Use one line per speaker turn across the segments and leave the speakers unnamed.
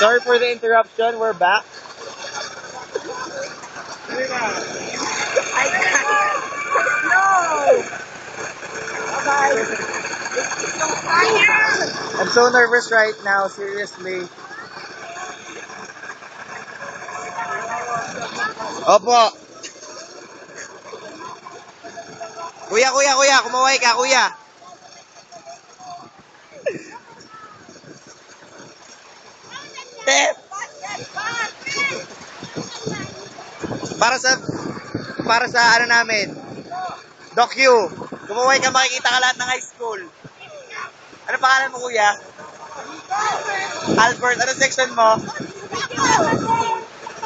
Sorry for the interruption. We're back. I'm so nervous right now, seriously. Opo. Kuya, kumaway ka, kuya. Tef, para sa ano namin, Doc U. Kumaway ka, makikita ka lahat ng high school. Ano pangalan mo, kuya? Albert, ano section mo?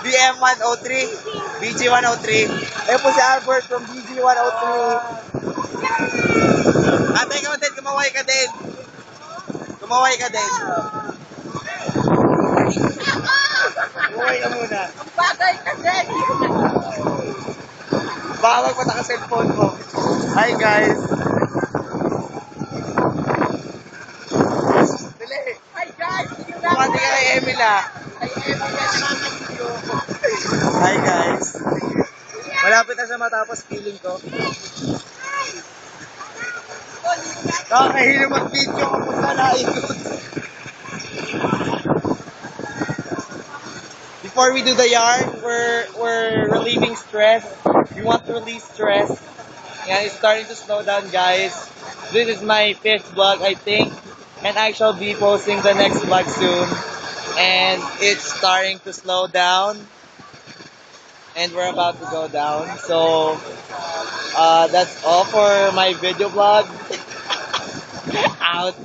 BM103, BG103. Ayun po si Albert from BG103. Ate, ikaw din, kumaway ka din. Kumaway ka din. Kumaway ka muna.
Ang bagay kasi.
Baka magpata ka cellphone mo. Hi guys. Dali.
Hi guys.
Kumati ka kay Emil ah.
Ay,
Hi guys. Malapit na siya matapos feeling ko. Nakakahilo mag-video kapag nalaikot. Before we do the yarn, we're relieving stress. We want to release stress. Yeah, it's starting to slow down, guys. This is my 5th vlog, I think, and I shall be posting the next vlog soon. And it's starting to slow down, and we're about to go down. So that's all for my video vlog. Out.